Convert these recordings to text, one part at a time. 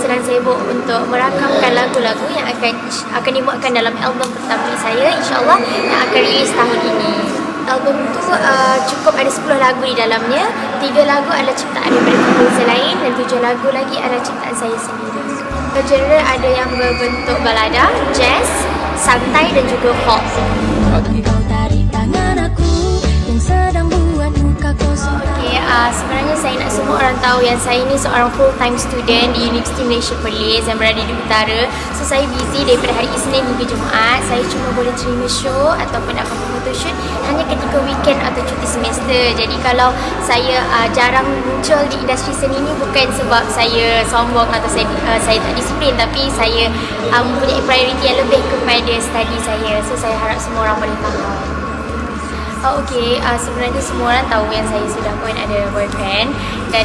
sedang sibuk untuk merakamkan lagu-lagu yang akan dimuatkan dalam album pertama saya, insyaAllah, yang akan rilis tahun ini. Album tu cukup ada 10 lagu di dalamnya. 3 lagu adalah ciptaan daripada komposer lain dan 7 lagu lagi adalah ciptaan saya sendiri. Genre ada yang berbentuk balada, jazz, santai dan juga pop. Sebenarnya saya nak semua orang tahu yang saya ni seorang full-time student di Universiti Malaysia Perlis yang berada di utara. So saya busy daripada hari Isnin hingga Jumaat. Saya cuma boleh terima show ataupun dapat photoshoot hanya ketika weekend atau cuti semester. Jadi kalau saya jarang muncul di industri seni ni bukan sebab saya sombong atau saya tak disiplin, tapi saya mempunyai prioriti yang lebih kepada study saya. So saya harap semua orang boleh faham. Sebenarnya semua orang tahu yang saya sudah pun ada boyfriend dan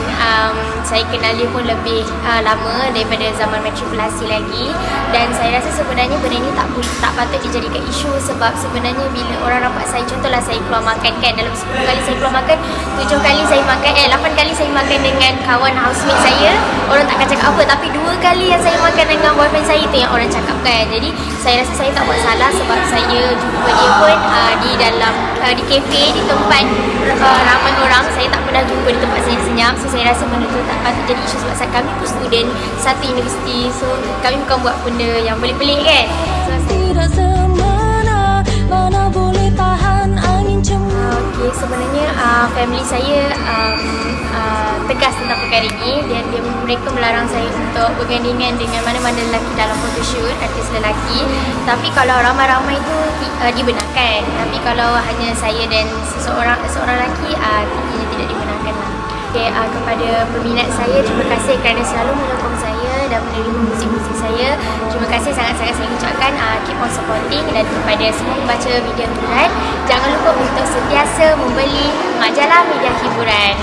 saya kenal dia pun lebih lama daripada zaman matrikulasi lagi, dan saya rasa sebenarnya benda ni tak patut dijadikan isu, sebab sebenarnya bila orang nampak saya, contohlah saya keluar makan kan, dalam 10 kali saya keluar makan, 7 kali saya makan 8 kali saya makan dengan kawan housemate saya, orang takkan cakap apa, tapi 2 kali yang saya makan dengan boyfriend saya tu yang orang cakap kan. Jadi saya rasa saya tak buat salah sebab saya jumpa dia pun di dalam di kafe, di tempat ramai orang. Saya tak pernah jumpa di tempat senyap-senyap. So saya rasa benda tu tak patut jadi isu sebab kami pun student satu universiti. So kami bukan buat benda yang pelik-pelik kan. Tidak semena mana boleh tahan angin cemburu. Sebenarnya family saya tegas tentang perkara ini, dan mereka melarang saya untuk bergandingan dengan mana-mana lelaki dalam photoshoot, artis lelaki. Tapi kalau ramai-ramai itu dibenarkan. Tapi kalau hanya saya dan seorang lelaki, tidak dibenarkan lah. Kepada peminat saya, terima kasih kerana selalu menyokong saya dan menerima musik-musik saya. Terima kasih sangat-sangat saya ucapkan. Keep on supporting. Dan kepada semua pembaca media hiburan, jangan lupa untuk sentiasa membeli majalah media hiburan.